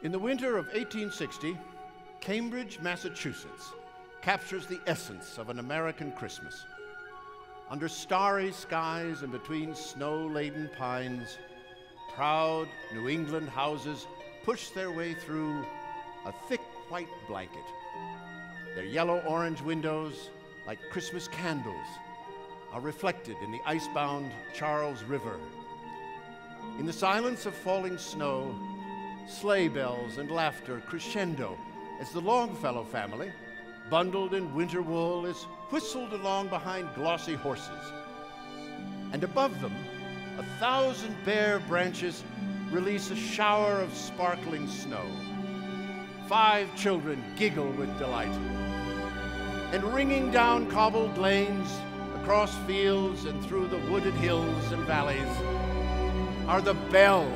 In the winter of 1860, Cambridge, Massachusetts, captures the essence of an American Christmas. Under starry skies and between snow-laden pines, proud New England houses push their way through a thick white blanket. Their yellow-orange windows, like Christmas candles, are reflected in the icebound Charles River. In the silence of falling snow, sleigh bells and laughter crescendo as the Longfellow family, bundled in winter wool, is whistled along behind glossy horses. And above them, 1,000 bare branches release a shower of sparkling snow. 5 children giggle with delight. And ringing down cobbled lanes, across fields and through the wooded hills and valleys are the bells,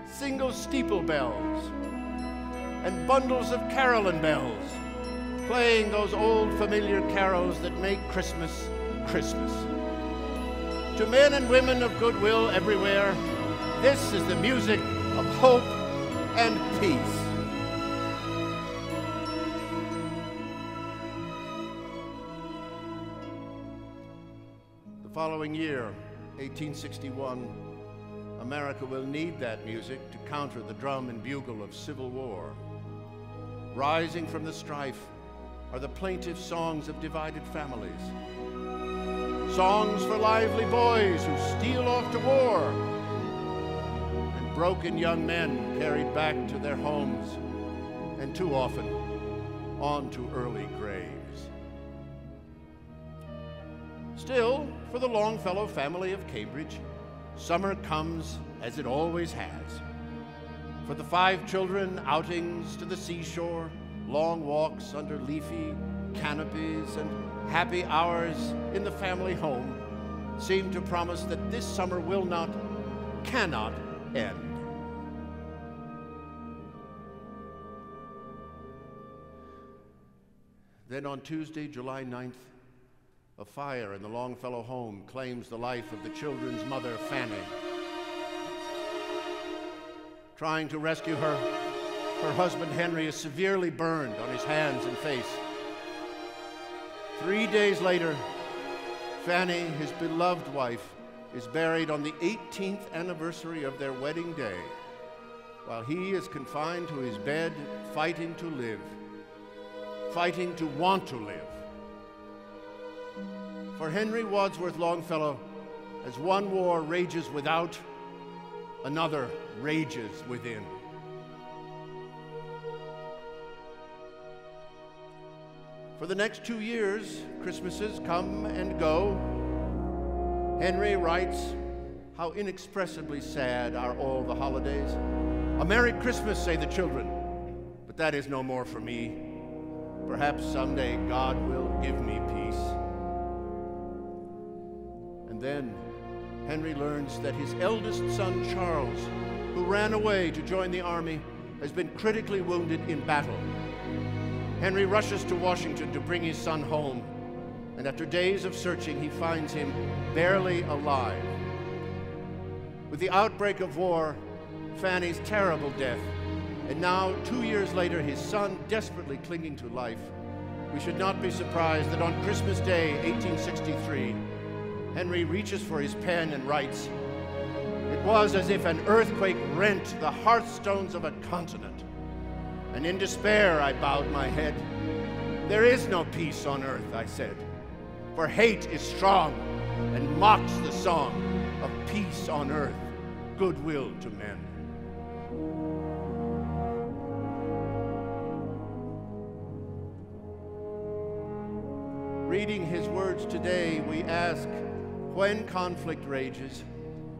single steeple bells, and bundles of carolyn bells, playing those old familiar carols that make Christmas, Christmas. To men and women of goodwill everywhere, this is the music of hope and peace. The following year, 1861, America will need that music to counter the drum and bugle of civil war. Rising from the strife are the plaintive songs of divided families. Songs for lively boys who steal off to war, and broken young men carried back to their homes, and too often on to early graves. Still, for the Longfellow family of Cambridge, summer comes as it always has. For the 5 children, outings to the seashore, long walks under leafy canopies, and happy hours in the family home seem to promise that this summer will not, cannot end. Then on Tuesday, July 9th, a fire in the Longfellow home claims the life of the children's mother, Fanny. Trying to rescue her, her husband, Henry, is severely burned on his hands and face. 3 days later, Fanny, his beloved wife, is buried on the 18th anniversary of their wedding day, while he is confined to his bed, fighting to live, fighting to want to live. For Henry Wadsworth Longfellow, as one war rages without, another rages within. For the next 2 years, Christmases come and go. Henry writes, "How inexpressibly sad are all the holidays. A Merry Christmas, say the children, but that is no more for me. Perhaps someday God will give me peace." And then Henry learns that his eldest son, Charles, who ran away to join the army, has been critically wounded in battle. Henry rushes to Washington to bring his son home, and after days of searching, he finds him barely alive. With the outbreak of war, Fanny's terrible death, and now 2 years later, his son desperately clinging to life, we should not be surprised that on Christmas Day, 1863, Henry reaches for his pen and writes, "It was as if an earthquake rent the hearthstones of a continent, and in despair I bowed my head. There is no peace on earth, I said, for hate is strong and mocks the song of peace on earth, goodwill to men." Reading his words today, we ask, when conflict rages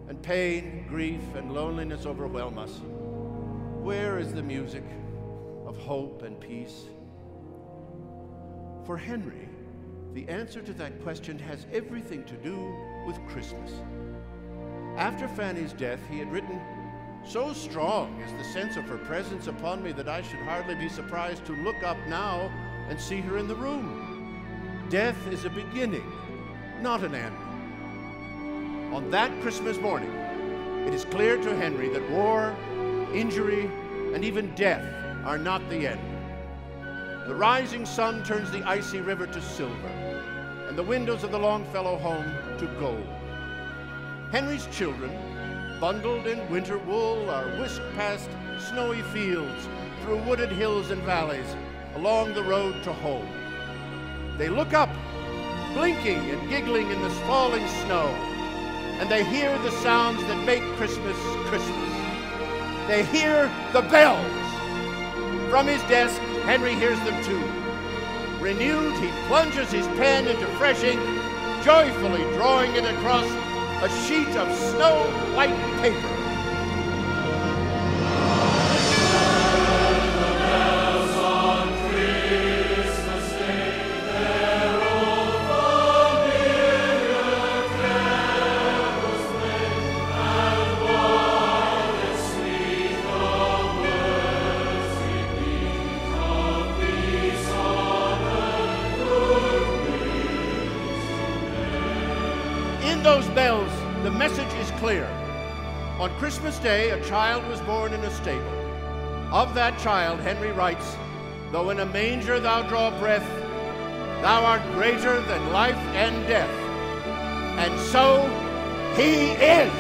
and pain, grief, and loneliness overwhelm us, where is the music of hope and peace? For Henry, the answer to that question has everything to do with Christmas. After Fanny's death, he had written, "So strong is the sense of her presence upon me that I should hardly be surprised to look up now and see her in the room. Death is a beginning, not an end." On that Christmas morning, it is clear to Henry that war injury, and even death are not the end. The rising sun turns the icy river to silver, and the windows of the Longfellow home to gold. Henry's children, bundled in winter wool, are whisked past snowy fields, through wooded hills and valleys, along the road to home. They look up, blinking and giggling in the falling snow, and they hear the sounds that make Christmas Christmas. They hear the bells. From his desk, Henry hears them too. Renewed, he plunges his pen into fresh ink, joyfully drawing it across a sheet of snow-white paper. Those bells, the message is clear. On Christmas Day, a child was born in a stable. Of that child, Henry writes, "Though in a manger thou draw breath, thou art greater than life and death." And so he is.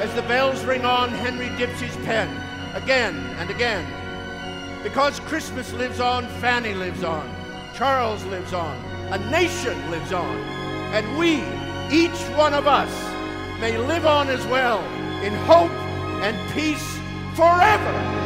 As the bells ring on, Henry dips his pen again and again. Because Christmas lives on, Fanny lives on, Charles lives on, a nation lives on, and we, each one of us, may live on as well in hope and peace forever.